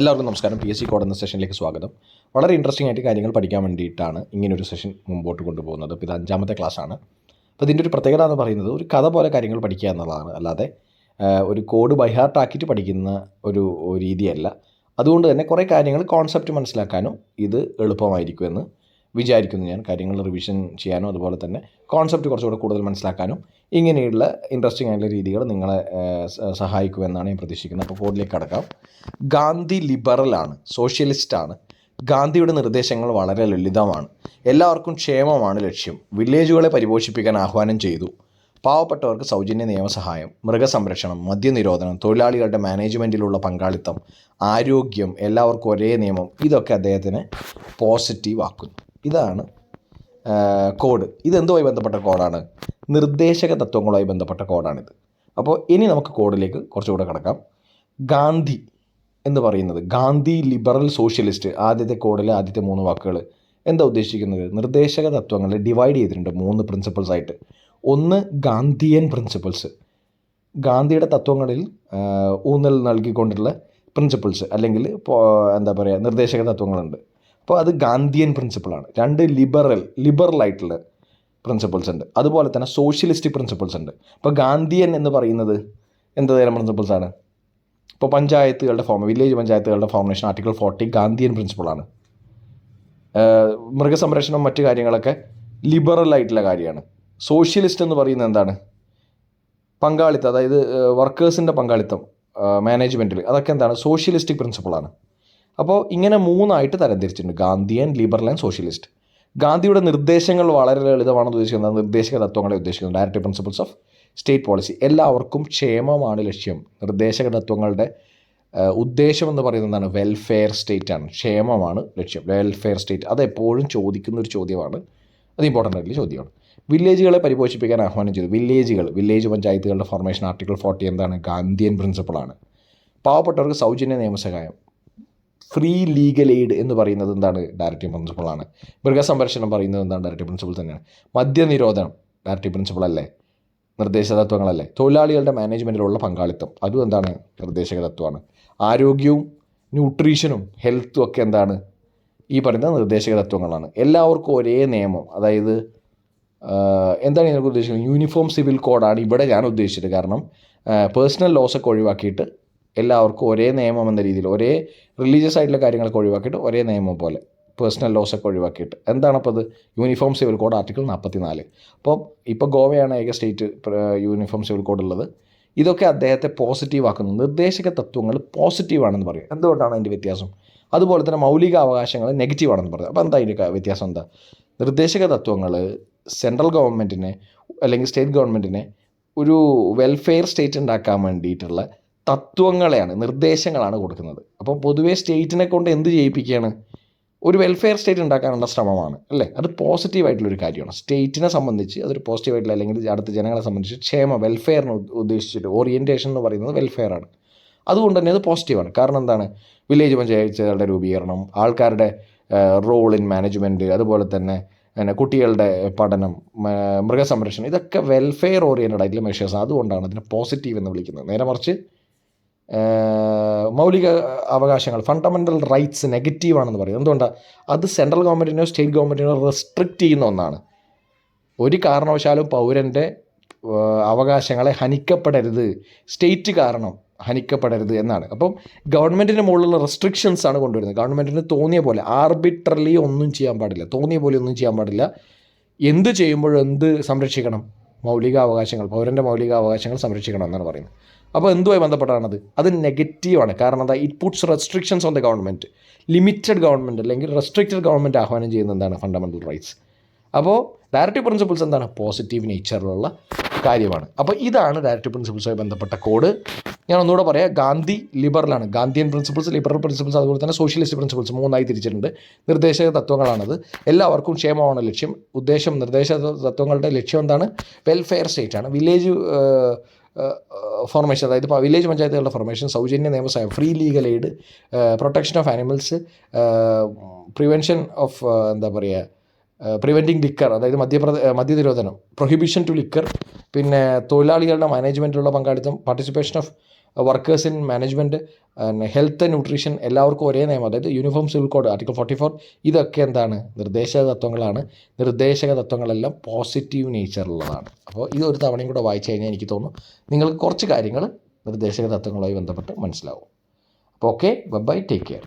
എല്ലാവർക്കും നമസ്കാരം. PSC code എന്ന സെഷനിലേക്ക് സ്വാഗതം. വളരെ ഇൻട്രസ്റ്റിംഗ് ആയിട്ട് കാര്യങ്ങൾ പഠിക്കാൻ വേണ്ടിയിട്ടാണ് ഇങ്ങനൊരു സെഷൻ മുമ്പോട്ട് കൊണ്ടുപോകുന്നത്. ഇപ്പോൾ ഇത് 5ാമത്തെ ക്ലാസ്സാണ്. അപ്പോൾ ഇതിൻ്റെ ഒരു പ്രത്യേകത എന്ന് പറയുന്നത് ഒരു കഥ പോലെ കാര്യങ്ങൾ പഠിക്കുക എന്നുള്ളതാണ്, അല്ലാതെ ഒരു കോഡ് ബൈഹാർട്ടാക്കിയിട്ട് പഠിക്കുന്ന ഒരു രീതിയല്ല. അതുകൊണ്ട് തന്നെ കുറേ കാര്യങ്ങൾ കോൺസെപ്റ്റ് മനസ്സിലാക്കാനും ഇത് എളുപ്പമായിരിക്കുമെന്ന് വിചാരിക്കുന്നു ഞാൻ. കാര്യങ്ങൾ റിവിഷൻ ചെയ്യാനും അതുപോലെ തന്നെ കോൺസെപ്റ്റ് കുറച്ചുകൂടെ കൂടുതൽ മനസ്സിലാക്കാനും ഇങ്ങനെയുള്ള ഇൻട്രസ്റ്റിംഗ് ആയിട്ടുള്ള രീതികൾ നിങ്ങളെ സഹായിക്കുമെന്നാണ് ഞാൻ പ്രതീക്ഷിക്കുന്നത്. അപ്പോൾ കോഡിലേക്ക് കടക്കാം. ഗാന്ധി ലിബറലാണ്, സോഷ്യലിസ്റ്റാണ്. ഗാന്ധിയുടെ നിർദ്ദേശങ്ങൾ വളരെ ലളിതമാണ്. എല്ലാവർക്കും ക്ഷേമമാണ് ലക്ഷ്യം. വില്ലേജുകളെ പരിപോഷിപ്പിക്കാൻ ആഹ്വാനം ചെയ്തു. പാവപ്പെട്ടവർക്ക് സൗജന്യ നിയമസഹായം, മൃഗസംരക്ഷണം, മദ്യനിരോധനം, തൊഴിലാളികളുടെ മാനേജ്മെൻറ്റിലുള്ള പങ്കാളിത്തം, ആരോഗ്യം, എല്ലാവർക്കും ഒരേ നിയമം, ഇതൊക്കെ അദ്ദേഹത്തിന് പോസിറ്റീവ് ആക്കുന്നു. ഇതാണ് കോഡ്. ഇതെന്തുമായി ബന്ധപ്പെട്ട കോഡാണ്? നിർദ്ദേശക തത്വങ്ങളുമായി ബന്ധപ്പെട്ട കോഡാണിത്. അപ്പോൾ ഇനി നമുക്ക് കോഡിലേക്ക് കുറച്ചുകൂടെ കടക്കാം. ഗാന്ധി എന്ന് പറയുന്നത്, ഗാന്ധി ലിബറൽ സോഷ്യലിസ്റ്റ്, ആദ്യത്തെ കോഡിലെ ആദ്യത്തെ 3 വാക്കുകൾ എന്താ ഉദ്ദേശിക്കുന്നത്? നിർദ്ദേശക തത്വങ്ങളെ ഡിവൈഡ് ചെയ്തിട്ടുണ്ട് 3 പ്രിൻസിപ്പിൾസ് ആയിട്ട്. ഒന്ന് ഗാന്ധിയൻ പ്രിൻസിപ്പിൾസ്, ഗാന്ധിയുടെ തത്വങ്ങളിൽ ഊന്നൽ നൽകിക്കൊണ്ടുള്ള പ്രിൻസിപ്പിൾസ് അല്ലെങ്കിൽ എന്താ പറയുക നിർദ്ദേശക തത്വങ്ങളുണ്ട്. അപ്പോൾ അത് ഗാന്ധിയൻ പ്രിൻസിപ്പിളാണ്. 2 ലിബറലായിട്ടുള്ള പ്രിൻസിപ്പിൾസ് ഉണ്ട്. അതുപോലെ തന്നെ സോഷ്യലിസ്റ്റിക് പ്രിൻസിപ്പിൾസ് ഉണ്ട്. ഇപ്പോൾ ഗാന്ധിയൻ എന്ന് പറയുന്നത് എന്ത് തരം പ്രിൻസിപ്പിൾസാണ്? ഇപ്പോൾ പഞ്ചായത്തുകളുടെ വില്ലേജ് പഞ്ചായത്തുകളുടെ ഫോർമേഷൻ ആർട്ടിക്കിൾ 40 ഗാന്ധിയൻ പ്രിൻസിപ്പിളാണ്. മൃഗസംരക്ഷണം മറ്റു കാര്യങ്ങളൊക്കെ ലിബറലായിട്ടുള്ള കാര്യമാണ്. സോഷ്യലിസ്റ്റ് എന്ന് പറയുന്നത് എന്താണ്? പങ്കാളിത്തം, അതായത് വർക്കേഴ്സിൻ്റെ പങ്കാളിത്തം മാനേജ്മെൻറ്റിൽ, അതൊക്കെ എന്താണ്? സോഷ്യലിസ്റ്റിക് പ്രിൻസിപ്പിളാണ്. അപ്പോൾ ഇങ്ങനെ 3ആയിട്ട് തരംതിരിച്ചിട്ടുണ്ട്: ഗാന്ധിയൻ, ലിബറൽ ആൻഡ് സോഷ്യലിസ്റ്റ്. ഗാന്ധിയുടെ നിർദ്ദേശങ്ങൾ വളരെ ലളിതമാണെന്ന് ഉദ്ദേശിക്കുന്നത് നിർദ്ദേശക തത്വങ്ങളെ ഉദ്ദേശിക്കുന്നത്. Directive principles of state policy. എല്ലാവർക്കും ക്ഷേമമാണ് ലക്ഷ്യം. നിർദ്ദേശക തത്വങ്ങളുടെ ഉദ്ദേശം എന്ന് പറയുന്നത് എന്താണ്? വെൽഫെയർ സ്റ്റേറ്റ് ആണ്. ക്ഷേമമാണ് ലക്ഷ്യം, വെൽഫെയർ സ്റ്റേറ്റ്. അത് എപ്പോഴും ചോദിക്കുന്ന ഒരു ചോദ്യമാണ്. അത് ഇമ്പോർട്ടൻ്റ് ആയിട്ടുള്ള ചോദ്യമാണ്. വില്ലേജുകളെ പരിപോഷിപ്പിക്കാൻ ആഹ്വാനം ചെയ്തു. വില്ലേജ് പഞ്ചായത്തുകളുടെ ഫോർമേഷൻ ആർട്ടിക്കിൾ 40 എന്താണ്? ഗാന്ധിയൻ പ്രിൻസിപ്പിളാണ്. പാവപ്പെട്ടവർക്ക് സൗജന്യ നിയമസഹായം, ഫ്രീ ലീഗൽ എയ്ഡ് എന്ന് പറയുന്നത് എന്താണ്? ഡയറക്റ്റീവ് പ്രിൻസിപ്പിളാണ്. മൃഗസംരക്ഷണം പറയുന്നത് എന്താണ്? ഡയറക്റ്റീവ് പ്രിൻസിപ്പിൾ തന്നെയാണ്. മദ്യനിരോധനം ഡയറക്റ്റീവ് പ്രിൻസിപ്പിൾ അല്ലേ? നിർദ്ദേശക തത്വങ്ങളല്ലേ? തൊഴിലാളികളുടെ മാനേജ്മെൻറ്റിലുള്ള പങ്കാളിത്തം, അതും എന്താണ്? നിർദ്ദേശക തത്വമാണ്. ആരോഗ്യവും ന്യൂട്രീഷനും ഹെൽത്തും ഒക്കെ എന്താണ്? ഈ പറയുന്ന നിർദ്ദേശക തത്വങ്ങളാണ്. എല്ലാവർക്കും ഒരേ നിയമം, അതായത് എന്താണ് ഇതിനൊക്കെ ഉദ്ദേശിക്കുന്നത്? യൂണിഫോം സിവിൽ കോഡാണ് ഇവിടെ ഞാൻ ഉദ്ദേശിച്ചത്. കാരണം പേഴ്സണൽ ലോസൊക്കെ ഒഴിവാക്കിയിട്ട് എല്ലാവർക്കും ഒരേ നിയമം എന്ന രീതിയിൽ, ഒരേ റിലീജിയസ് ആയിട്ടുള്ള കാര്യങ്ങളൊക്കെ ഒഴിവാക്കിയിട്ട് ഒരേ നിയമം പോലെ പേഴ്സണൽ ലോസൊക്കെ ഒഴിവാക്കിയിട്ട് എന്താണപ്പോൾ അത്? Uniform civil code article 44. അപ്പോൾ ഇപ്പോൾ ഗോവയാണ് ഏക സ്റ്റേറ്റ് യൂണിഫോം സിവിൽ കോഡ് ഉള്ളത്. ഇതൊക്കെ അദ്ദേഹത്തെ പോസിറ്റീവ് ആക്കുന്നു. നിർദ്ദേശക തത്വങ്ങൾ പോസിറ്റീവാണെന്ന് പറയും. എന്തുകൊണ്ടാണ് അതിൻ്റെ വ്യത്യാസം? അതുപോലെ തന്നെ മൗലിക അവകാശങ്ങൾ നെഗറ്റീവാണെന്ന് പറയും. അപ്പോൾ എന്താ അതിൻ്റെ വ്യത്യാസം? എന്താ? നിർദ്ദേശക തത്വങ്ങൾ സെൻട്രൽ ഗവൺമെൻറ്റിനെ അല്ലെങ്കിൽ സ്റ്റേറ്റ് ഗവൺമെൻറ്റിനെ ഒരു വെൽഫെയർ സ്റ്റേറ്റ് ഉണ്ടാക്കാൻ വേണ്ടിയിട്ടുള്ള തത്വങ്ങളെയാണ്, നിർദ്ദേശങ്ങളാണ് കൊടുക്കുന്നത്. അപ്പോൾ പൊതുവേ സ്റ്റേറ്റിനെ കൊണ്ട് എന്ത് ചെയ്യിപ്പിക്കുകയാണ്? ഒരു വെൽഫെയർ സ്റ്റേറ്റ് ഉണ്ടാക്കാനുള്ള ശ്രമമാണ്, അല്ലേ? അത് പോസിറ്റീവായിട്ടുള്ളൊരു കാര്യമാണ്. സ്റ്റേറ്റിനെ സംബന്ധിച്ച് അതൊരു പോസിറ്റീവായിട്ടുള്ള, അല്ലെങ്കിൽ അടുത്ത ജനങ്ങളെ സംബന്ധിച്ച് വെൽഫെയറിന് ഉദ്ദേശിച്ചിട്ട് ഓറിയൻറ്റേഷൻ എന്ന് പറയുന്നത് വെൽഫെയർ ആണ്. അതുകൊണ്ട് തന്നെ അത് പോസിറ്റീവാണ്. കാരണം എന്താണ്? വില്ലേജ് പഞ്ചായത്തുകളുടെ രൂപീകരണം, ആൾക്കാരുടെ റോൾ ഇൻ മാനേജ്മെൻറ്റ്, അതുപോലെ തന്നെ കുട്ടികളുടെ പഠനം, മൃഗസംരക്ഷണം, ഇതൊക്കെ വെൽഫെയർ ഓറിയൻറ്റഡ് ആയിട്ടുള്ള മെഷേഴ്സ്. അതുകൊണ്ടാണ് അതിനെ പോസിറ്റീവ് എന്ന് വിളിക്കുന്നത്. നേരെ മറിച്ച് മൗലിക അവകാശങ്ങൾ, ഫണ്ടമെൻ്റൽ റൈറ്റ്സ് നെഗറ്റീവാണെന്ന് പറയുന്നത്. എന്തുകൊണ്ടാണ്? അത് സെൻട്രൽ ഗവൺമെൻറ്റിനോ സ്റ്റേറ്റ് ഗവൺമെൻറ്റിനോ റെസ്ട്രിക്റ്റ് ചെയ്യുന്ന ഒന്നാണ്. ഒരു കാരണവശാലും പൗരൻ്റെ അവകാശങ്ങളെ ഹനിക്കപ്പെടരുത്, സ്റ്റേറ്റ് കാരണം ഹനിക്കപ്പെടരുത് എന്നാണ്. അപ്പം ഗവൺമെൻറ്റിൻ്റെ മുകളിലുള്ള റെസ്ട്രിക്ഷൻസ് ആണ് കൊണ്ടുവരുന്നത്. ഗവൺമെൻറ്റിന് തോന്നിയ പോലെ ആർബിട്രലി ഒന്നും ചെയ്യാൻ പാടില്ല, തോന്നിയ പോലെ ഒന്നും ചെയ്യാൻ പാടില്ല. എന്ത് ചെയ്യുമ്പോഴും എന്ത് സംരക്ഷിക്കണം? മൗലികാവകാശങ്ങൾ, പൗരൻ്റെ മൗലികാവകാശങ്ങൾ സംരക്ഷിക്കണം എന്നാണ് പറയുന്നത്. അപ്പോൾ എന്തുമായി ബന്ധപ്പെട്ടാണത്? അത് നെഗറ്റീവാണ്. കാരണം എന്താ? It puts restrictions on the government. Limited government അല്ലെങ്കിൽ റെസ്ട്രിക്റ്റഡ് ഗവൺമെൻറ് ആഹ്വാനം ചെയ്യുന്നത് എന്താണ്? Fundamental rights. അപ്പോൾ ഡയറക്റ്റീവ് പ്രിൻസിപ്പിൾസ് എന്താണ്? പോസിറ്റീവ് നേച്ചറിലുള്ള കാര്യമാണ്. അപ്പോൾ ഇതാണ് ഡയറക്റ്റീവ് പ്രിൻസിപ്പിൾസുമായി ബന്ധപ്പെട്ട കോഡ്. ഞാൻ ഒന്നുകൂടെ പറയാം. ഗാന്ധി ലിബറലാണ്, ഗാന്ധിയൻ പ്രിൻസിപ്പിൾസ്, ലിബറൽ പ്രിൻസിപ്പിൾസ്, അതുപോലെ തന്നെ സോഷ്യലിസ്റ്റ് പ്രിൻസിപ്പിൾസ് 3ആയി തിരിച്ചിട്ടുണ്ട്. നിർദ്ദേശക തത്വങ്ങളാണത്. എല്ലാവർക്കും ക്ഷേമമാണ് ലക്ഷ്യം. നിർദ്ദേശക തത്വങ്ങളുടെ ലക്ഷ്യം എന്താണ്? വെൽഫെയർ സ്റ്റേറ്റ് ആണ്. വില്ലേജ് ഫോർമേഷൻ, അതായത് ഇപ്പോൾ വില്ലേജ് പഞ്ചായത്തുകളുടെ ഫോർമേഷൻ, സൗജന്യ നിയമസഹായം, free legal aid, protection of animals, prevention of എന്താ പറയുക, പ്രിവെൻറ്റിംഗ് ലിക്കർ, അതായത് മദ്യനിരോധനം, പ്രൊഹിബിഷൻ ടു ലിക്കർ, പിന്നെ തൊഴിലാളികളുടെ മാനേജ്മെൻറ്റിലുള്ള പങ്കാളിത്തം, participation of workers in management, health and nutrition എല്ലാവർക്കും ഒരേ നിയമം, അതായത് യൂണിഫോം സിവിൽ കോഡ് ആർട്ടിക്കിൾ 44, ഇതൊക്കെ എന്താണ്? നിർദ്ദേശക തത്വങ്ങളാണ്. നിർദ്ദേശക തത്വങ്ങളെല്ലാം പോസിറ്റീവ് നേച്ചറുള്ളതാണ്. അപ്പോൾ ഇത് ഒരു തവണയും കൂടെ വായിച്ചു കഴിഞ്ഞാൽ എനിക്ക് തോന്നുന്നു നിങ്ങൾക്ക് കുറച്ച് കാര്യങ്ങൾ നിർദ്ദേശക തത്വങ്ങളുമായി ബന്ധപ്പെട്ട് മനസ്സിലാവും. അപ്പോൾ ഓക്കെ, ബൈ, ടേക്ക് കെയർ.